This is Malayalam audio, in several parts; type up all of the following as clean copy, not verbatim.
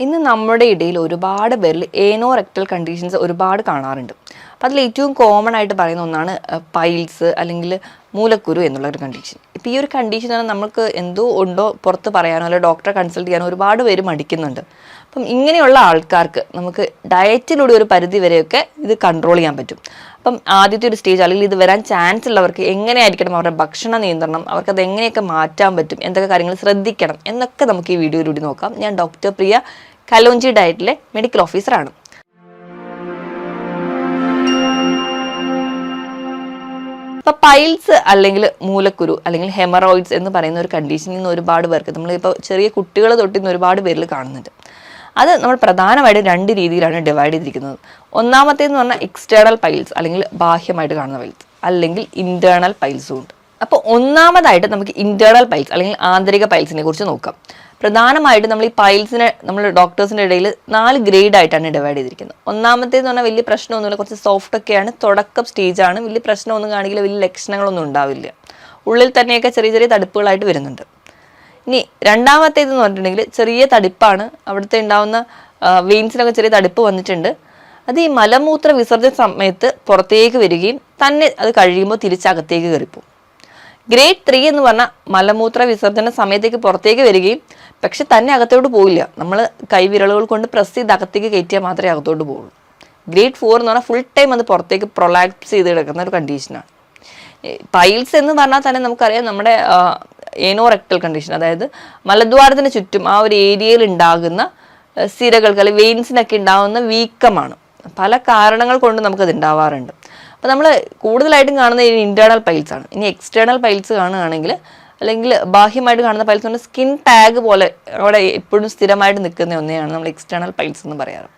ഇന്ന് നമ്മുടെ ഇടയിൽ ഒരുപാട് പേരിൽ ഏനോറെക്ടൽ കണ്ടീഷൻസ് ഒരുപാട് കാണാറുണ്ട്. അപ്പോൾ അതിൽ ഏറ്റവും കോമൺ ആയിട്ട് പറയുന്ന ഒന്നാണ് പൈൽസ് അല്ലെങ്കിൽ മൂലക്കുരു എന്നുള്ള ഒരു കണ്ടീഷൻ. ഇപ്പോൾ ഈ ഒരു കണ്ടീഷൻ നമുക്ക് എന്തോ ഉണ്ടോ പുറത്ത് പറയാനോ അല്ലെങ്കിൽ ഡോക്ടറെ കൺസൾട്ട് ചെയ്യാനോ ഒരുപാട് പേര് മടിക്കുന്നുണ്ട്. അപ്പം ഇങ്ങനെയുള്ള ആൾക്കാർക്ക് നമുക്ക് ഡയറ്റിലൂടെ ഒരു പരിധി വരെയൊക്കെ ഇത് കൺട്രോൾ ചെയ്യാൻ പറ്റും. അപ്പം ആദ്യത്തെ ഒരു സ്റ്റേജ് അല്ലെങ്കിൽ ഇത് വരാൻ ചാൻസ് ഉള്ളവർക്ക് എങ്ങനെയായിരിക്കണം അവരുടെ ഭക്ഷണ നിയന്ത്രണം, അവർക്കത് എങ്ങനെയൊക്കെ മാറ്റാൻ പറ്റും, എന്തൊക്കെ കാര്യങ്ങൾ ശ്രദ്ധിക്കണം എന്നൊക്കെ നമുക്ക് ഈ വീഡിയോയിലൂടെ നോക്കാം. ഞാൻ ഡോക്ടർ പ്രിയ, കലോഞ്ചി ഡയറ്റിലെ മെഡിക്കൽ ഓഫീസറാണ്. ഇപ്പം പൈൽസ് അല്ലെങ്കിൽ മൂലക്കുരു അല്ലെങ്കിൽ ഹെമറോയിഡ്സ് എന്ന് പറയുന്ന ഒരു കണ്ടീഷനിൽ നിന്ന് ഒരുപാട് പേർക്ക് നമ്മളിപ്പോൾ ചെറിയ കുട്ടികൾ തൊട്ടിന്ന് ഒരുപാട് പേരിൽ കാണുന്നുണ്ട്. അത് നമ്മൾ പ്രധാനമായിട്ടും രണ്ട് രീതിയിലാണ് ഡിവൈഡ് ചെയ്തിരിക്കുന്നത്. ഒന്നാമത്തേന്ന് പറഞ്ഞാൽ എക്സ്റ്റേണൽ പൈൽസ് അല്ലെങ്കിൽ ബാഹ്യമായിട്ട് കാണുന്ന പൈൽസ്, അല്ലെങ്കിൽ ഇന്റേണൽ പൈൽസും ഉണ്ട്. അപ്പോൾ ഒന്നാമതായിട്ട് നമുക്ക് ഇന്റേണൽ പൈൽസ് അല്ലെങ്കിൽ ആന്തരിക പൈൽസിനെ കുറിച്ച് നോക്കാം. പ്രധാനമായിട്ട് നമ്മൾ ഈ പൈൽസിനെ നമ്മൾ ഡോക്ടേഴ്സിൻ്റെ ഇടയിൽ 4 ഗ്രേഡ് ആയിട്ടാണ് ഡിവൈഡ് ചെയ്തിരിക്കുന്നത്. ഒന്നാമത്തേന്ന് പറഞ്ഞാൽ വലിയ പ്രശ്നമൊന്നുമില്ല, കുറച്ച് സോഫ്റ്റ് ഒക്കെയാണ്, തുടക്കം സ്റ്റേജാണ്, വലിയ പ്രശ്നമൊന്നും കാണിക്കില്ല, വലിയ ലക്ഷണങ്ങളൊന്നും ഉണ്ടാവില്ല, ഉള്ളിൽ തന്നെയൊക്കെ ചെറിയ ചെറിയ തടുപ്പുകളായിട്ട് വരുന്നുണ്ട്. ഇനി രണ്ടാമത്തേതെന്ന് പറഞ്ഞിട്ടുണ്ടെങ്കിൽ ചെറിയ തടിപ്പാണ്, അവിടുത്തെ ഉണ്ടാവുന്ന വെയിൻസിനൊക്കെ ചെറിയ തടിപ്പ് വന്നിട്ടുണ്ട്. അത് ഈ മലമൂത്ര വിസർജന സമയത്ത് പുറത്തേക്ക് വരികയും തന്നെ അത് കഴിയുമ്പോൾ തിരിച്ചകത്തേക്ക് കയറിപ്പോവും. ഗ്രേഡ് 3 എന്ന് പറഞ്ഞാൽ മലമൂത്ര വിസർജന സമയത്തേക്ക് പുറത്തേക്ക് വരികയും പക്ഷെ തന്നെ അകത്തോട്ട് പോയില്ല, നമ്മൾ കൈവിരലുകൾ കൊണ്ട് പ്രസ് ചെയ്ത് അകത്തേക്ക് കയറ്റിയാൽ മാത്രമേ അകത്തോട്ട് പോകുള്ളൂ. ഗ്രേഡ് 4 എന്ന് പറഞ്ഞാൽ ഫുൾ ടൈം അത് പുറത്തേക്ക് പ്രൊലാക്സ് ചെയ്ത് കിടക്കുന്ന ഒരു കണ്ടീഷനാണ്. പൈൽസ് എന്ന് പറഞ്ഞാൽ തന്നെ നമുക്കറിയാം നമ്മുടെ ഏനോറെക്ടൽ കണ്ടീഷൻ, അതായത് മലദ്വാരത്തിന് ചുറ്റും ആ ഒരു ഏരിയയിൽ ഉണ്ടാകുന്ന സിരകൾക്ക് അല്ലെങ്കിൽ വെയിൻസിനൊക്കെ ഉണ്ടാകുന്ന വീക്കമാണ്. പല കാരണങ്ങൾ കൊണ്ട് നമുക്കത് ഉണ്ടാവാറുണ്ട്. അപ്പോൾ നമ്മൾ കൂടുതലായിട്ടും കാണുന്ന ഈ ഇന്റേണൽ പൈൽസ് ആണ്. ഇനി എക്സ്റ്റേണൽ പൈൽസ് കാണുകയാണെങ്കിൽ അല്ലെങ്കിൽ ബാഹ്യമായിട്ട് കാണുന്ന പൈൽസ് പറഞ്ഞാൽ സ്കിൻ ടാഗ് പോലെ അവിടെ എപ്പോഴും സ്ഥിരമായിട്ട് നിൽക്കുന്ന ഒന്നെയാണ് നമ്മൾ എക്സ്റ്റേണൽ പൈൽസ് എന്ന് പറയാറ്.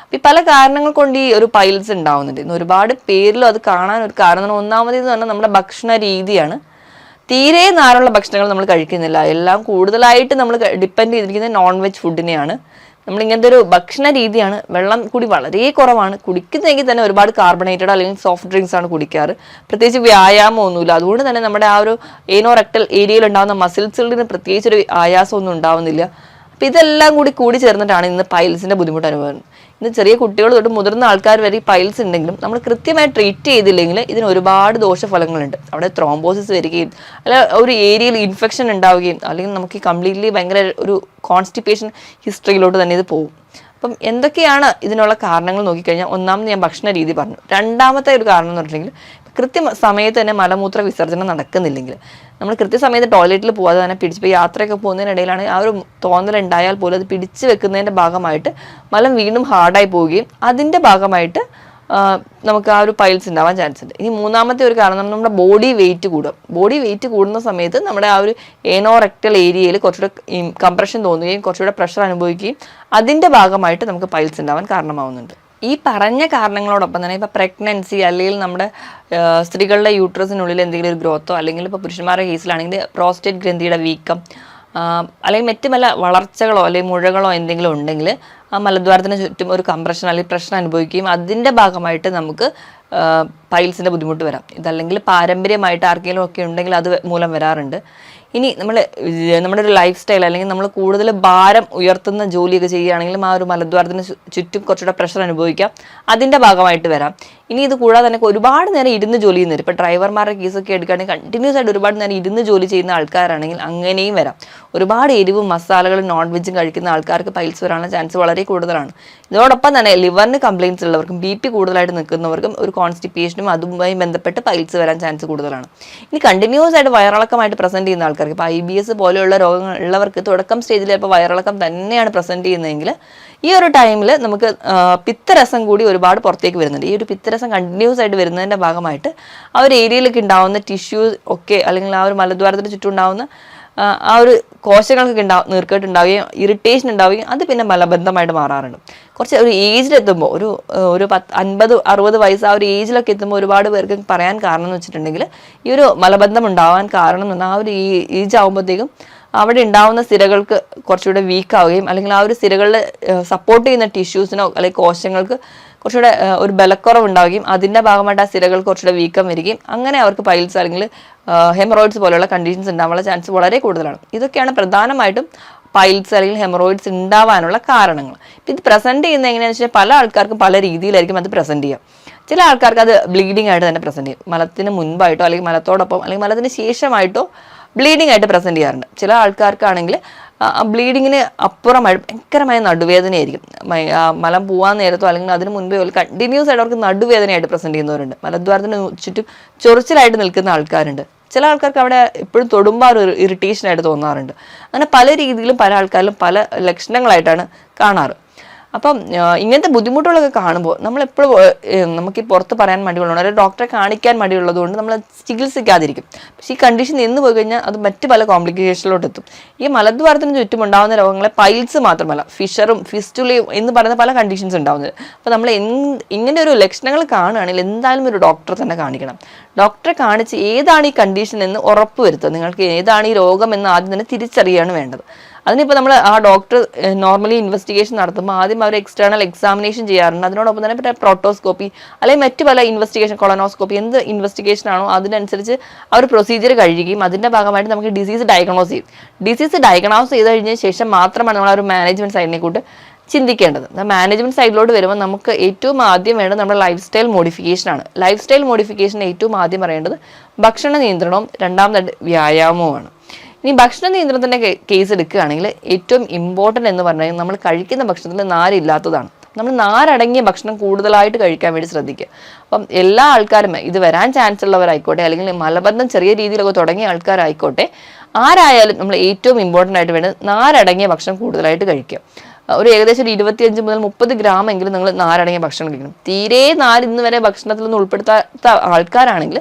അപ്പോൾ ഈ പല കാരണങ്ങൾ കൊണ്ട് ഈ ഒരു പൈൽസ് ഉണ്ടാവുന്നുണ്ട്. ഇന്ന് ഒരുപാട് പേരിലും അത് കാണാൻ ഒരു കാരണം ഒന്നാമതെന്ന് പറഞ്ഞാൽ നമ്മുടെ ഭക്ഷണ രീതിയാണ്. തീരെ നാരുള്ള ഭക്ഷണങ്ങൾ നമ്മൾ കഴിക്കുന്നില്ല, എല്ലാം കൂടുതലായിട്ട് നമ്മൾ ഡിപ്പെൻഡ് ചെയ്തിരിക്കുന്നത് നോൺ വെജ് ഫുഡിനെയാണ്. നമ്മളിങ്ങനത്തെ ഒരു ഭക്ഷണ രീതിയാണ്. വെള്ളം കൂടി വളരെ കുറവാണ്, കുടിക്കുന്നെങ്കിൽ തന്നെ ഒരുപാട് കാർബണേറ്റഡ് അല്ലെങ്കിൽ സോഫ്റ്റ് ഡ്രിങ്ക്സ് ആണ് കുടിക്കാറ്. പ്രത്യേകിച്ച് വ്യായാമമൊന്നുമില്ല, അതുകൊണ്ട് തന്നെ നമ്മുടെ ആ ഒരു ഏനോറെക്ടൽ ഏരിയയിൽ ഉണ്ടാകുന്ന മസിൽസുകളിന് പ്രത്യേകിച്ച് ഒരു ആയാസമൊന്നും ഉണ്ടാവുന്നില്ല. അപ്പം ഇതെല്ലാം കൂടി ചേർന്നിട്ടാണ് ഇന്ന് പൈൽസിൻ്റെ ബുദ്ധിമുട്ട് അനുഭവം. ഇന്ന് ചെറിയ കുട്ടികൾ തൊട്ട് മുതിർന്ന ആൾക്കാർ വരെ ഈ പൈൽസ് ഉണ്ടെങ്കിലും നമ്മൾ കൃത്യമായി ട്രീറ്റ് ചെയ്തില്ലെങ്കിൽ ഇതിന് ഒരുപാട് ദോഷഫലങ്ങളുണ്ട്. അവിടെ ത്രോംബോസിസ് വരികയും അല്ല ഒരു ഏരിയയിൽ ഇൻഫെക്ഷൻ ഉണ്ടാവുകയും അല്ലെങ്കിൽ നമുക്ക് കംപ്ലീറ്റ്ലി ഭയങ്കര ഒരു കോൺസ്റ്റിപ്പേഷൻ ഹിസ്റ്ററിയിലോട്ട് തന്നെ ഇത് പോകും. അപ്പം എന്തൊക്കെയാണ് ഇതിനുള്ള കാരണങ്ങൾ നോക്കിക്കഴിഞ്ഞാൽ ഒന്നാമത് ഞാൻ ഭക്ഷണ രീതി പറഞ്ഞു. രണ്ടാമത്തെ ഒരു കാരണം എന്ന് പറഞ്ഞിട്ടുണ്ടെങ്കിൽ കൃത്യ സമയത്ത് തന്നെ മലമൂത്ര വിസർജനം നടക്കുന്നില്ലെങ്കിൽ നമ്മൾ കൃത്യസമയത്ത് ടോയ്ലറ്റിൽ പോകാതെ തന്നെ പിടിച്ച് യാത്രയൊക്കെ പോകുന്നതിനിടയിലാണ് ആ ഒരു തോന്നലുണ്ടായാൽ പോലും അത് പിടിച്ചു വെക്കുന്നതിൻ്റെ ഭാഗമായിട്ട് മലം വീണ്ടും ഹാർഡായി പോവുകയും അതിൻ്റെ ഭാഗമായിട്ട് നമുക്ക് ആ ഒരു പൈൽസ് ഉണ്ടാവാൻ ചാൻസ് ഉണ്ട്. ഇനി മൂന്നാമത്തെ ഒരു കാരണം നമ്മുടെ ബോഡി വെയിറ്റ് കൂടും. ബോഡി വെയിറ്റ് കൂടുന്ന സമയത്ത് നമ്മുടെ ആ ഒരു ഏനോറെക്ടൽ ഏരിയയിൽ കുറച്ചുകൂടെ കംപ്രഷൻ തോന്നുകയും കുറച്ചുകൂടെ പ്രഷർ അനുഭവിക്കുകയും അതിൻ്റെ ഭാഗമായിട്ട് നമുക്ക് പൈൽസ് ഉണ്ടാവാൻ കാരണമാവുന്നുണ്ട്. ഈ പറഞ്ഞ കാരണങ്ങളോടൊപ്പം തന്നെ ഇപ്പോൾ പ്രഗ്നൻസി അല്ലെങ്കിൽ നമ്മുടെ സ്ത്രീകളുടെ യൂട്രസിനുള്ളിൽ എന്തെങ്കിലും ഒരു ഗ്രോത്തോ അല്ലെങ്കിൽ ഇപ്പോൾ പുരുഷന്മാരുടെ കേസിലാണെങ്കിൽ പ്രോസ്റ്റേറ്റ് ഗ്രന്ഥിയുടെ വീക്കം അല്ലെങ്കിൽ മറ്റ് പല വളർച്ചകളോ അല്ലെങ്കിൽ മുഴകളോ എന്തെങ്കിലും ഉണ്ടെങ്കിൽ ആ മലദ്വാരത്തിന് ചുറ്റും ഒരു കംപ്രഷൻ അല്ലെങ്കിൽ പ്രഷർ അനുഭവിക്കുകയും അതിൻ്റെ ഭാഗമായിട്ട് നമുക്ക് പൈൽസിൻ്റെ ബുദ്ധിമുട്ട് വരാം. ഇതല്ലെങ്കിൽ പാരമ്പര്യമായിട്ട് ആർക്കെങ്കിലും ഒക്കെ ഉണ്ടെങ്കിൽ അത് മൂലം വരാറുണ്ട്. ഇനി നമ്മുടെ ഒരു ലൈഫ് സ്റ്റൈൽ അല്ലെങ്കിൽ നമ്മൾ കൂടുതൽ ഭാരം ഉയർത്തുന്ന ജോലിയൊക്കെ ചെയ്യുകയാണെങ്കിലും ആ ഒരു മലദ്വാരത്തിന് ചുറ്റും കുറച്ചുകൂടെ പ്രഷർ അനുഭവിക്കാം, അതിൻ്റെ ഭാഗമായിട്ട് വരാം. ഇനി ഇത് കൂടാതെ തന്നെ ഒരുപാട് നേരം ഇരുന്ന് ജോലി ചെയ്യുന്നവർ, ഇപ്പോൾ ഡ്രൈവർമാരുടെ കേസൊക്കെ എടുക്കുകയാണെങ്കിൽ കണ്ടിന്യൂസ് ആയിട്ട് ഒരുപാട് നേരം ഇരുന്ന് ജോലി ചെയ്യുന്ന ആൾക്കാരാണെങ്കിൽ അങ്ങനെയും വരാം. ഒരുപാട് എരിവും മസാലകളും നോൺ വെജും കഴിക്കുന്ന ആൾക്കാർക്ക് പൈൽസ് വരാനുള്ള ചാൻസ് വളരെ കൂടുതലാണ്. ഇതോടൊപ്പം തന്നെ ലിവറിന് കംപ്ലയിൻസ് ഉള്ളവർക്കും BP കൂടുതലായിട്ട് നിൽക്കുന്നവർക്കും ഒരു കോൺസ്റ്റിപ്പേഷനും അതുമായി ബന്ധപ്പെട്ട് പൈൽസ് വരാൻ ചാൻസ് കൂടുതലാണ്. ഇനി കണ്ടിന്യൂസ് ആയിട്ട് വയറിളക്കമായിട്ട് പ്രസന്റ് ചെയ്യുന്ന ആൾക്കാർക്ക്, ഇപ്പോൾ IBS പോലെയുള്ള രോഗങ്ങൾ ഉള്ളവർക്ക് തുടക്കം സ്റ്റേജിൽ ചിലപ്പോൾ വയറിളക്കം തന്നെയാണ് പ്രസന്റ് ചെയ്യുന്നതെങ്കിൽ ഈ ഒരു ടൈമിൽ നമുക്ക് പിത്തരസം കൂടി ഒരുപാട് പുറത്തേക്ക് വരുന്നുണ്ട്. ഈ ഒരു പിത്തരസം കണ്ടിന്യൂസ് ആയിട്ട് വരുന്നതിൻ്റെ ഭാഗമായിട്ട് ആ ഒരു ഏരിയയിലേക്ക് ഉണ്ടാവുന്ന ടിഷ്യൂസ് ഒക്കെ അല്ലെങ്കിൽ ആ ഒരു മലദ്വാരത്തിന് ചുറ്റും ഉണ്ടാവുന്ന ആ ഒരു കോശങ്ങൾക്കൊക്കെ നീർക്കെട്ട് ഉണ്ടാവുകയും ഇറിറ്റേഷൻ ഉണ്ടാവുകയും അത് പിന്നെ മലബന്ധമായിട്ട് മാറാറുണ്ട്. കുറച്ച് ഒരു ഏജിലെത്തുമ്പോൾ ഒരു 50-60 വയസ്സ് ആ ഒരു ഏജിലൊക്കെ എത്തുമ്പോൾ ഒരുപാട് പേർക്ക് പറയാൻ കാരണം എന്ന് വെച്ചിട്ടുണ്ടെങ്കിൽ ഈ ഒരു മലബന്ധം ഉണ്ടാവാൻ കാരണം എന്ന് പറഞ്ഞാൽ ആ ഒരു ഏജ് ആകുമ്പോഴത്തേക്കും അവിടെ ഉണ്ടാവുന്ന സിരകൾക്ക് കുറച്ചുകൂടെ വീക്ക് ആവുകയും അല്ലെങ്കിൽ ആ ഒരു സിരകളിൽ സപ്പോർട്ട് ചെയ്യുന്ന ടിഷ്യൂസിനോ അല്ലെങ്കിൽ കോശങ്ങൾക്ക് കുറച്ചുകൂടെ ഒരു ബലക്കുറവ് ഉണ്ടാവുകയും അതിൻ്റെ ഭാഗമായിട്ട് ആ സിരകൾക്ക് കുറച്ചുകൂടെ വീക്കം വരികയും അങ്ങനെ അവർക്ക് പൈൽസ് അല്ലെങ്കിൽ ഹെമറോയിഡ്സ് പോലെയുള്ള കണ്ടീഷൻസ് ഉണ്ടാവാനുള്ള ചാൻസ് വളരെ കൂടുതലാണ്. ഇതൊക്കെയാണ് പ്രധാനമായിട്ടും പൈൽസ് അല്ലെങ്കിൽ ഹെമറോയിഡ്സ് ഉണ്ടാവാനുള്ള കാരണങ്ങൾ. ഇത് പ്രസന്റ് ചെയ്യുന്നത് എങ്ങനെയാണെന്ന് വെച്ചാൽ പല ആൾക്കാർക്കും പല രീതിയിലായിരിക്കും അത് പ്രസന്റ് ചെയ്യുക. ചില ആൾക്കാർക്ക് അത് ബ്ലീഡിംഗ് ആയിട്ട് തന്നെ പ്രസന്റ് ചെയ്യും. മലത്തിന് മുൻപായിട്ടോ അല്ലെങ്കിൽ മലത്തോടൊപ്പം അല്ലെങ്കിൽ മലത്തിന് ശേഷമായിട്ടോ ബ്ലീഡിംഗ് ആയിട്ട് പ്രസന്റ് ചെയ്യാറുണ്ട്. ചില ആൾക്കാർക്കാണെങ്കിൽ ബ്ലീഡിങ്ങിന് അപ്പുറമായി ഭയങ്കരമായ നടുവേദനയായിരിക്കും. മലം പോകാൻ നേരത്തോ അല്ലെങ്കിൽ അതിന് മുൻപേ കണ്ടിന്യൂസ് ആയിട്ട് അവർക്ക് നടുവേദനയായിട്ട് പ്രസന്റ് ചെയ്യുന്നവരുണ്ട്. മലദ്വാരത്തിന് ചുറ്റും ചൊറിച്ചിലായിട്ട് നിൽക്കുന്ന ആൾക്കാരുണ്ട്. ചില ആൾക്കാർക്ക് അവിടെ എപ്പോഴും തൊടുമ്പോൾ ഒരു ഇറിറ്റേഷൻ ആയിട്ട് തോന്നാറുണ്ട്. അങ്ങനെ പല രീതിയിലും പല ആൾക്കാരിലും പല ലക്ഷണങ്ങളായിട്ടാണ് കാണാറ്. അപ്പം ഇങ്ങനത്തെ ബുദ്ധിമുട്ടുകളൊക്കെ കാണുമ്പോൾ നമ്മളെപ്പോഴും നമുക്ക് ഈ പുറത്ത് പറയാൻ മടിയുള്ളതാണ്, ഒരു ഡോക്ടറെ കാണിക്കാൻ മടിയുള്ളത് കൊണ്ട് നമ്മൾ ചികിത്സിക്കാതിരിക്കും. പക്ഷേ ഈ കണ്ടീഷൻ നിന്ന് പോയി കഴിഞ്ഞാൽ അത് മറ്റ് പല കോംപ്ലിക്കേഷനിലോട്ട് എത്തും. ഈ മലദ്വാരത്തിന് ചുറ്റും ഉണ്ടാകുന്ന രോഗങ്ങളെ പൈൽസ് മാത്രമല്ല ഫിഷറും ഫിസ്റ്റുലയും എന്ന് പറയുന്ന പല കണ്ടീഷൻസ് ഉണ്ടാകുന്നത്. അപ്പോൾ നമ്മൾ ഇങ്ങനെ ഒരു ലക്ഷണങ്ങൾ കാണുകയാണെങ്കിൽ എന്തായാലും ഒരു ഡോക്ടറെ തന്നെ കാണിക്കണം. ഡോക്ടറെ കാണിച്ച് ഏതാണ് ഈ കണ്ടീഷൻ എന്ന് ഉറപ്പ് വരുത്തുക. നിങ്ങൾക്ക് ഏതാണ് ഈ രോഗം എന്ന് ആദ്യം തന്നെ തിരിച്ചറിയാണ് വേണ്ടത്. അതിനിപ്പോൾ നമ്മൾ ആ ഡോക്ടർ നോർമലി ഇൻവെസ്റ്റിഗേഷൻ നടത്തുമ്പോൾ ആദ്യം അവർ എക്സ്റ്റേണൽ എക്സാമിനേഷൻ ചെയ്യാറുണ്ട്. അതിനോടൊപ്പം തന്നെ പ്രോട്ടോസ്കോപ്പി അല്ലെങ്കിൽ മറ്റു പല ഇൻവെസ്റ്റിഗേഷൻ, കൊളനോസ്കോപ്പി, എന്ത് ഇൻവെസ്റ്റിഗേഷൻ ആണോ അതിനനുസരിച്ച് അവർ പ്രൊസീജിയർ കഴിയുകയും അതിൻ്റെ ഭാഗമായിട്ട് നമുക്ക് ഡിസീസ് ഡയഗ്നോസ് ചെയ്യും. ഡിസീസ് ഡയഗ്നോസ് ചെയ്ത് കഴിഞ്ഞ ശേഷം മാത്രമാണ് നമ്മൾ ആ ഒരു മാനേജ്മെൻറ്റ് സൈഡിനെ കൂട്ട് ചിന്തിക്കേണ്ടത്. മാനേജ്മെൻറ്റ് സൈഡിലോട്ട് വരുമ്പോൾ നമുക്ക് ഏറ്റവും ആദ്യം വേണ്ടത് നമ്മുടെ ലൈഫ് സ്റ്റൈൽ മോഡിഫിക്കേഷനാണ്. ലൈഫ് സ്റ്റൈൽ മോഡിഫിക്കേഷൻ ഏറ്റവും ആദ്യം പറയേണ്ടത് ഭക്ഷണ നിയന്ത്രണവും രണ്ടാമതായിട്ട് വ്യായാമവുമാണ്. ഇനി ഭക്ഷണ നിയന്ത്രണത്തിൻ്റെ കേസ് എടുക്കുകയാണെങ്കിൽ ഏറ്റവും ഇമ്പോർട്ടൻ്റ് എന്ന് പറഞ്ഞാൽ നമ്മൾ കഴിക്കുന്ന ഭക്ഷണത്തിൽ നാരില്ലാത്തതാണ്. നമ്മൾ നാരടങ്ങിയ ഭക്ഷണം കൂടുതലായിട്ട് കഴിക്കാൻ വേണ്ടി ശ്രദ്ധിക്കുക. അപ്പം എല്ലാ ആൾക്കാരും ഇത് വരാൻ ചാൻസ് ഉള്ളവരായിക്കോട്ടെ അല്ലെങ്കിൽ മലബന്ധം ചെറിയ രീതിയിലൊക്കെ തുടങ്ങിയ ആൾക്കാരായിക്കോട്ടെ, ആരായാലും നമ്മൾ ഏറ്റവും ഇമ്പോർട്ടൻ്റ് ആയിട്ട് വേണ്ടത് നാരടങ്ങിയ ഭക്ഷണം കൂടുതലായിട്ട് കഴിക്കുക. ഒരു ഏകദേശം ഒരു 25 മുതൽ 30 ഗ്രാം എങ്കിലും നിങ്ങൾ നാരടങ്ങിയ ഭക്ഷണം കഴിക്കണം. തീരെ നാര് ഇന്ന് വരെ ഭക്ഷണത്തിലൊന്നും ഉൾപ്പെടുത്താത്ത ആൾക്കാരാണെങ്കിൽ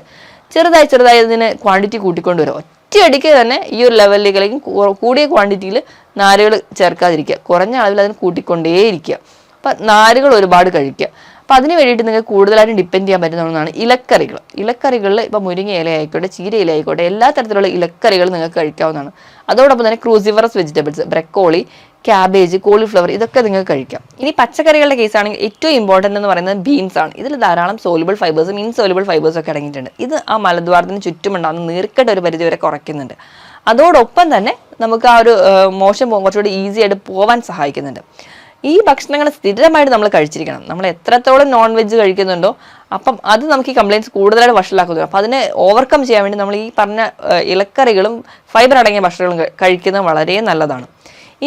ചെറുതായി അതിന് ക്വാണ്ടിറ്റി കൂട്ടിക്കൊണ്ടുവരും. ഒറ്റയടിക്ക് തന്നെ ഈ ഒരു ലെവലിലേക്ക് അല്ലെങ്കിൽ കൂടിയ ക്വാണ്ടിറ്റിയിൽ നാരുകൾ ചേർക്കാതിരിക്കുക, കുറഞ്ഞ അളവിൽ അതിന് കൂട്ടിക്കൊണ്ടേയിരിക്കുക. അപ്പം നാരുകൾ ഒരുപാട് കഴിക്കുക. അപ്പം അതിന് വേണ്ടിയിട്ട് നിങ്ങൾക്ക് കൂടുതലായിട്ടും ഡിപ്പെൻഡ് ചെയ്യാൻ പറ്റുന്ന ഒന്നാണ് ഇലക്കറികൾ. ഇലക്കറികളിൽ ഇപ്പോൾ മുരിങ്ങ ഇല ആയിക്കോട്ടെ, ചീര ഇല ആയിക്കോട്ടെ, എല്ലാ തരത്തിലുള്ള ഇലക്കറികൾ നിങ്ങൾക്ക് കഴിക്കാവുന്നതാണ്. അതോടൊപ്പം തന്നെ cruciferous vegetables, broccoli, cabbage, cauliflower ഇതൊക്കെ നിങ്ങൾക്ക് കഴിക്കാം. ഇനി പച്ചക്കറികളുടെ കേസാണെങ്കിൽ ഏറ്റവും ഇമ്പോർട്ടൻ്റ് എന്ന് പറയുന്നത് ബീൻസ് ആണ്. ഇതിൽ ധാരാളം സോലുബിൾ ഫൈബേഴ്സും ഇൻസോലുബിൾ ഫൈബേഴ്സും ഒക്കെ അടങ്ങിയിട്ടുണ്ട്. ഇത് ആ മലദ്വാരത്തിന് ചുറ്റുമുണ്ടാകുന്ന നീർക്കെട്ട് ഒരു പരിധി വരെ കുറയ്ക്കുന്നുണ്ട്. അതോടൊപ്പം തന്നെ നമുക്ക് ആ ഒരു മോശം കുറച്ചുകൂടി ഈസി ആയിട്ട് പോകാൻ സഹായിക്കുന്നുണ്ട്. ഈ ഭക്ഷണങ്ങൾ സ്ഥിരമായിട്ട് നമ്മൾ കഴിച്ചിരിക്കണം. നമ്മൾ എത്രത്തോളം നോൺ വെജ് കഴിക്കുന്നുണ്ടോ അപ്പം അത് നമുക്ക് ഈ കംപ്ലയിൻസ് കൂടുതലായിട്ട് വഷളാക്കുന്നു. അപ്പം അതിനെ ഓവർകം ചെയ്യാൻ വേണ്ടി നമ്മൾ ഈ പറഞ്ഞ ഇലക്കറികളും ഫൈബർ അടങ്ങിയ ഭക്ഷണങ്ങളും കഴിക്കുന്നത് വളരെ നല്ലതാണ്.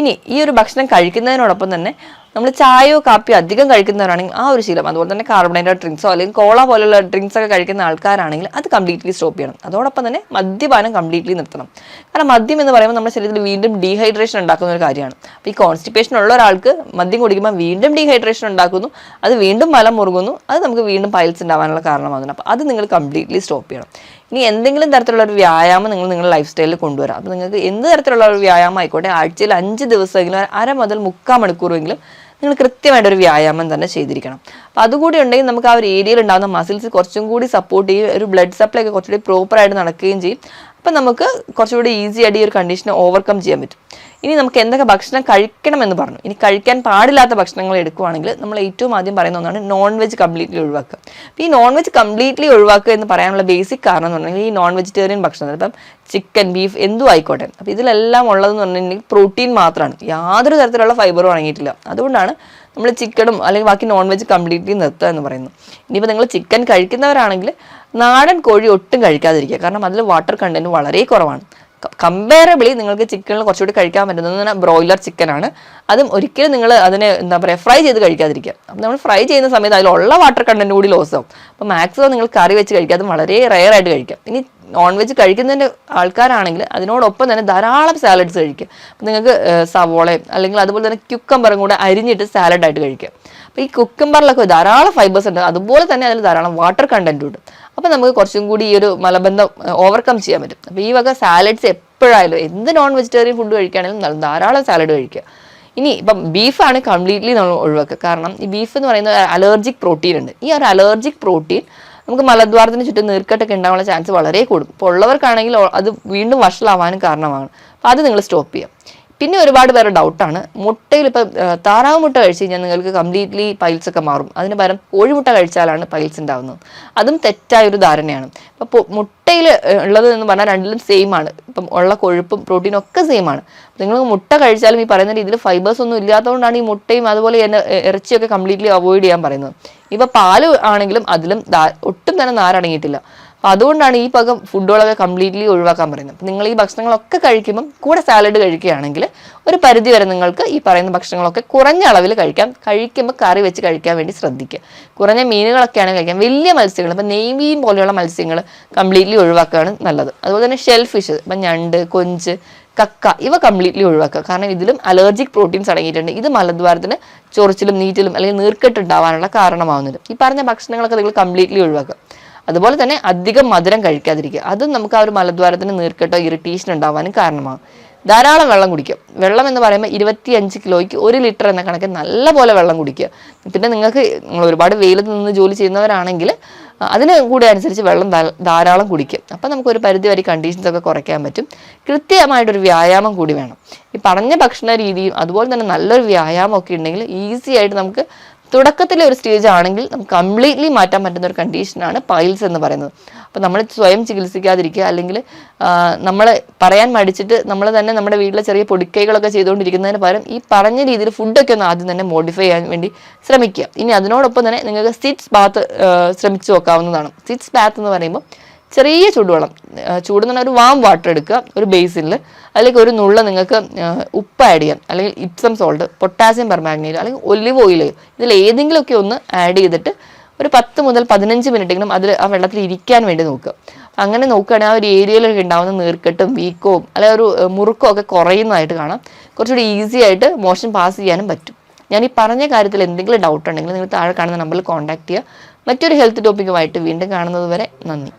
ഇനി ഈ ഒരു ഭക്ഷണം കഴിക്കുന്നതിനോടൊപ്പം തന്നെ നമ്മൾ ചായയോ കാപ്പിയോ അധികം കഴിക്കുന്നവരാണെങ്കിൽ ആ ഒരു ശീലം, അതുപോലെ തന്നെ കാർബണേറ്റഡ് ഡ്രിങ്ക്സോ അല്ലെങ്കിൽ കോള പോലുള്ള ഡ്രിങ്ക്സ് ഒക്കെ കഴിക്കുന്ന ആൾക്കാരാണെങ്കിൽ അത് കംപ്ലീറ്റ്ലി സ്റ്റോപ്പ് ചെയ്യണം. അതോടൊപ്പം തന്നെ മദ്യപാനം കംപ്ലീറ്റ്ലി നിർത്തണം. കാരണം മദ്യം എന്ന് പറയുമ്പോൾ നമ്മുടെ ശരീരത്തിൽ വീണ്ടും ഡീഹൈഡ്രേഷൻ ഉണ്ടാക്കുന്ന ഒരു കാര്യമാണ്. അപ്പോൾ ഈ കോൺസ്റ്റിപ്പേഷൻ ഉള്ള ഒരാൾക്ക് മദ്യം കുടിക്കുമ്പോൾ വീണ്ടും ഡീഹൈഡ്രേഷൻ ഉണ്ടാക്കുന്നു, അത് വീണ്ടും മലം മുറുകുന്നു, അത് നമുക്ക് വീണ്ടും പൈൽസ് ഉണ്ടാവാനുള്ള കാരണമാകുന്നു. അപ്പോൾ അത് നിങ്ങൾ കംപ്ലീറ്റ്ലി സ്റ്റോപ്പ് ചെയ്യണം. ഇനി എന്തെങ്കിലും തരത്തിലുള്ള ഒരു വ്യായാമം നിങ്ങളുടെ ലൈഫ് സ്റ്റൈലിൽ കൊണ്ടുവരാം. അപ്പോൾ നിങ്ങൾക്ക് എന്ത് തരത്തിലുള്ള ഒരു വ്യായാമം ആയിക്കോട്ടെ, ആഴ്ചയിൽ 5 ദിവസമെങ്കിലും 1/2 മുതൽ 3/4 മണിക്കൂറെങ്കിലും നിങ്ങൾ കൃത്യമായിട്ടൊരു വ്യായാമം തന്നെ ചെയ്തിരിക്കണം. അപ്പോൾ അതുകൂടി ഉണ്ടെങ്കിൽ നമുക്ക് ആ ഒരു ഏരിയയിൽ ഉണ്ടാകുന്ന മസിൽസ് കുറച്ചും കൂടി സപ്പോർട്ട് ചെയ്യും, ഒരു ബ്ലഡ് സപ്ലൈ ഒക്കെ കുറച്ചുകൂടി പ്രോപ്പറായിട്ട് നടക്കുകയും ചെയ്യും. അപ്പം നമുക്ക് കുറച്ചുകൂടി ഈസി ആയിട്ട് ഈ ഒരു കണ്ടീഷനെ ഓവർകം ചെയ്യാൻ പറ്റും. ഇനി നമുക്ക് എന്തൊക്കെ ഭക്ഷണം കഴിക്കണമെന്ന് പറഞ്ഞു. ഇനി കഴിക്കാൻ പാടില്ലാത്ത ഭക്ഷണങ്ങൾ എടുക്കുകയാണെങ്കിൽ നമ്മൾ ഏറ്റവും ആദ്യം പറയുന്ന ഒന്നാണ് നോൺ വെജ് കംപ്ലീറ്റ്ലി ഒഴിവാക്കുക. അപ്പോൾ ഈ നോൺ വെജ് കംപ്ലീറ്റ്ലി ഒഴിവാക്കുക എന്ന് പറയാനുള്ള ബേസിക് കാരണം എന്ന് പറഞ്ഞാൽ ഈ നോൺ വെജിറ്റേറിയൻ ഭക്ഷണം, ഇപ്പം ചിക്കൻ, ബീഫ് എന്തും ആയിക്കോട്ടെ, അപ്പോൾ ഇതിലെല്ലാം ഉള്ളതെന്ന് പറഞ്ഞിട്ടുണ്ടെങ്കിൽ പ്രോട്ടീൻ മാത്രമാണ്, യാതൊരു തരത്തിലുള്ള ഫൈബറും അടങ്ങിയിട്ടില്ല. അതുകൊണ്ടാണ് നമ്മൾ ചിക്കനും അല്ലെങ്കിൽ ബാക്കി നോൺ വെജ് കംപ്ലീറ്റ്ലി നിർത്തുക എന്ന് പറയുന്നത്. ഇനിയിപ്പോൾ നിങ്ങൾ ചിക്കൻ കഴിക്കുന്നവരാണെങ്കിൽ നാടൻ കോഴി ഒട്ടും കഴിക്കാതിരിക്കുക. കാരണം അതിൽ വാട്ടർ കണ്ടന്റ് വളരെ കുറവാണ്. കമ്പാരബിളി നിങ്ങൾക്ക് ചിക്കനിൽ കുറച്ചുകൂടി കഴിക്കാൻ പറ്റുന്നത് ബ്രോയിലർ ചിക്കനാണ്. അതും ഒരിക്കലും നിങ്ങൾ അതിനെ എന്താ പറയുക ഫ്രൈ ചെയ്ത് കഴിക്കാതിരിക്കുക. അപ്പം നമ്മൾ ഫ്രൈ ചെയ്യുന്ന സമയത്ത് അതിലുള്ള വാട്ടർ കണ്ടന്റ് കൂടി ലോസ് ആവും. അപ്പോൾ മാക്സിമം നിങ്ങൾ കറി വെച്ച് കഴിക്കുക, അതും വളരെ റെയർ ആയിട്ട് കഴിക്കുക. ഇനി നോൺ വെജ് കഴിക്കുന്നതിൻ്റെ ആൾക്കാരാണെങ്കിൽ അതിനോടൊപ്പം തന്നെ ധാരാളം സാലഡ്സ് കഴിക്കുക. അപ്പം നിങ്ങൾക്ക് സവോളയും അല്ലെങ്കിൽ അതുപോലെ തന്നെ ക്യുക്കമ്പറും കൂടെ അരിഞ്ഞിട്ട് സാലഡായിട്ട് കഴിക്കുക. അപ്പോൾ ഈ കുക്കമ്പറിലൊക്കെ ധാരാളം ഫൈബേഴ്സ് ഉണ്ട്, അതുപോലെ തന്നെ അതിൽ ധാരാളം വാട്ടർ കണ്ടന്റും ഉണ്ട്. അപ്പോൾ നമുക്ക് കുറച്ചും കൂടി ഈ ഒരു മലബന്ധം ഓവർകം ചെയ്യാൻ പറ്റും. അപ്പോൾ ഈ വക സാലഡ്സ് എപ്പോഴായാലും എന്ത് നോൺ വെജിറ്റേറിയൻ ഫുഡ് കഴിക്കുകയാണെങ്കിലും ധാരാളം സാലഡ് കഴിക്കുക. ഇനി ഇപ്പം ബീഫാണ് കംപ്ലീറ്റ്ലി നമ്മൾ ഒഴിവാക്കുക. കാരണം ഈ ബീഫ് എന്ന് പറയുന്ന അലർജിക് പ്രോട്ടീൻ ഉണ്ട്. ഈ ഒരു അലർജിക് പ്രോട്ടീൻ നമുക്ക് മലദ്വാരത്തിന് ചുറ്റും നീർക്കെട്ടൊക്കെ ഉണ്ടാകാനുള്ള ചാൻസ് വളരെ കൂടും. അപ്പോൾ ഉള്ളവർക്കാണെങ്കിൽ അത് വീണ്ടും വഷളാവാനും കാരണമാണ്. അപ്പോൾ അത് നിങ്ങൾ സ്റ്റോപ്പ് ചെയ്യുക. പിന്നെ ഒരുപാട് പേരുടെ ഡൗട്ടാണ് മുട്ടയിൽ ഇപ്പം താറാവ് മുട്ട കഴിച്ച് കഴിഞ്ഞാൽ നിങ്ങൾക്ക് കംപ്ലീറ്റ്ലി പൈൽസ് ഒക്കെ മാറും, അതിന് പകരം കോഴിമുട്ട കഴിച്ചാലാണ് പൈൽസ് ഉണ്ടാവുന്നത്. അതും തെറ്റായൊരു ധാരണയാണ്. അപ്പോൾ മുട്ടയിൽ ഉള്ളത് എന്ന് പറഞ്ഞാൽ രണ്ടിലും സെയിം ആണ്. ഇപ്പം ഉള്ള കൊഴുപ്പും പ്രോട്ടീനും ഒക്കെ സെയിം ആണ്. നിങ്ങൾ മുട്ട കഴിച്ചാലും ഈ പറയുന്ന രീതിയിൽ ഫൈബേഴ്സ് ഒന്നും ഇല്ലാത്തതുകൊണ്ടാണ് ഈ മുട്ടയും അതുപോലെ തന്നെ ഇറച്ചിയൊക്കെ കംപ്ലീറ്റ്ലി അവോയ്ഡ് ചെയ്യാൻ പറയുന്നത്. ഇപ്പം പാല് ആണെങ്കിലും അതിലും ഒട്ടും തന്നെ നാരടങ്ങിയിട്ടില്ല. അപ്പം അതുകൊണ്ടാണ് ഈ പകം ഫുഡുകളൊക്കെ കംപ്ലീറ്റ്ലി ഒഴിവാക്കാൻ പറയുന്നത്. അപ്പം നിങ്ങൾ ഈ ഭക്ഷണങ്ങളൊക്കെ കഴിക്കുമ്പം കൂടെ സാലഡ് കഴിക്കുകയാണെങ്കിൽ ഒരു പരിധി വരെ നിങ്ങൾക്ക് ഈ പറയുന്ന ഭക്ഷണങ്ങളൊക്കെ കുറഞ്ഞ അളവിൽ കഴിക്കാം. കഴിക്കുമ്പോൾ കറി വെച്ച് കഴിക്കാൻ വേണ്ടി ശ്രദ്ധിക്കുക. കുറഞ്ഞ മീനുകളൊക്കെയാണ് കഴിക്കാം. വലിയ മത്സ്യങ്ങൾ ഇപ്പം നെയ്മീൻ പോലെയുള്ള മത്സ്യങ്ങൾ കംപ്ലീറ്റ്ലി ഒഴിവാക്കുകയാണ് നല്ലത്. അതുപോലെ തന്നെ ഷെൽ ഫിഷ് ഇപ്പം ഞണ്ട്, കൊഞ്ച്, കക്ക ഇവ കംപ്ലീറ്റ്ലി ഒഴിവാക്കുക. കാരണം ഇതിലും അലർജിക് പ്രോട്ടീൻസ് അടങ്ങിയിട്ടുണ്ട്. ഇത് മലദ്വാരത്തിന് ചൊറിച്ചിലും നീറ്റിലും അല്ലെങ്കിൽ നീർക്കെട്ടുണ്ടാവാനുള്ള കാരണമാവുന്നത്. ഈ പറഞ്ഞ ഭക്ഷണങ്ങളൊക്കെ നിങ്ങൾ കംപ്ലീറ്റ്ലി ഒഴിവാക്കുക. അതുപോലെ തന്നെ അധികം മധുരം കഴിക്കാതിരിക്കുക. അതും നമുക്ക് ആ ഒരു മലദ്വാരത്തിന് നീർക്കെട്ടോ ഇറിറ്റേഷൻ ഉണ്ടാവാനും കാരണമാകും. ധാരാളം വെള്ളം കുടിക്കുക. വെള്ളം എന്ന് പറയുമ്പോൾ 25 കിലോയ്ക്ക് 1 ലിറ്റർ എന്ന കണക്ക് നല്ല പോലെ വെള്ളം കുടിക്കുക. പിന്നെ നിങ്ങൾ ഒരുപാട് വെയിലത്ത് നിന്ന് ജോലി ചെയ്യുന്നവരാണെങ്കിൽ അതിന് കൂടെ അനുസരിച്ച് വെള്ളം ധാരാളം കുടിക്കും. അപ്പം നമുക്കൊരു പരിധി വരെ കണ്ടീഷൻസ് ഒക്കെ കുറയ്ക്കാൻ പറ്റും. കൃത്യമായിട്ടൊരു വ്യായാമം കൂടി വേണം. ഈ പറഞ്ഞ ഭക്ഷണ രീതിയും അതുപോലെ തന്നെ നല്ലൊരു വ്യായാമം ഒക്കെ ഉണ്ടെങ്കിൽ ഈസി ആയിട്ട് നമുക്ക് തുടക്കത്തിലെ ഒരു സ്റ്റേജ് ആണെങ്കിൽ നമുക്ക് കംപ്ലീറ്റ്ലി മാറ്റാൻ പറ്റുന്ന ഒരു കണ്ടീഷനാണ് പൈൽസ് എന്ന് പറയുന്നത്. അപ്പോൾ നമ്മൾ സ്വയം ചികിത്സിക്കാതിരിക്കുക, അല്ലെങ്കിൽ നമ്മൾ പറയാൻ മടിച്ചിട്ട് നമ്മൾ തന്നെ നമ്മുടെ വീട്ടിലെ ചെറിയ പൊടിക്കൈകളൊക്കെ ചെയ്തുകൊണ്ടിരിക്കുന്നതിന് പകരം ഈ പറഞ്ഞ രീതിയിൽ ഫുഡൊക്കെ ഒന്ന് ആദ്യം തന്നെ മോഡിഫൈ ചെയ്യാൻ വേണ്ടി ശ്രമിക്കുക. ഇനി അതിനോടൊപ്പം തന്നെ നിങ്ങൾക്ക് സിറ്റ്സ് ബാത്ത് ശ്രമിച്ചു നോക്കാവുന്നതാണ്. സിറ്റ്സ് ബാത്ത് എന്ന് പറയുമ്പോൾ ചെറിയ ചൂടുവെള്ളം, ചൂടെന്ന് പറഞ്ഞാൽ ഒരു വാം വാട്ടർ എടുക്കുക ഒരു ബേസിനിൽ, അതിലേക്ക് ഒരു നുള്ള നിങ്ങൾക്ക് ഉപ്പ് ആഡ് ചെയ്യാം, അല്ലെങ്കിൽ ഇപ്സം സോൾട്ട്, പൊട്ടാസ്യം പെർമാഗ്നേറ്റ് അല്ലെങ്കിൽ ഒലിവ് ഓയിൽ, ഇതിൽ ഏതെങ്കിലുമൊക്കെ ഒന്ന് ആഡ് ചെയ്തിട്ട് ഒരു 10 മുതൽ 15 മിനിറ്റെങ്കിലും അതിൽ ആ വെള്ളത്തിൽ ഇരിക്കാൻ വേണ്ടി നോക്കുക. അങ്ങനെ നോക്കുകയാണെങ്കിൽ ആ ഒരു ഏരിയയിലൊക്കെ ഉണ്ടാകുന്ന നീർക്കെട്ടും വീക്കവും അല്ലെങ്കിൽ ഒരു മുറുക്കവും ഒക്കെ കുറയുന്നതായിട്ട് കാണാം. കുറച്ചുകൂടി ഈസി ആയിട്ട് മോഷൻ പാസ് ചെയ്യാനും പറ്റും. ഞാൻ ഈ പറഞ്ഞ കാര്യത്തിൽ എന്തെങ്കിലും ഡൗട്ട് ഉണ്ടെങ്കിൽ നിങ്ങൾ താഴെ കാണുന്ന നമ്പറിൽ കോൺടാക്ട് ചെയ്യുക. മറ്റൊരു ഹെൽത്ത് ടോപ്പിക്കുമായിട്ട് വീണ്ടും കാണുന്നത് വരെ നന്ദി.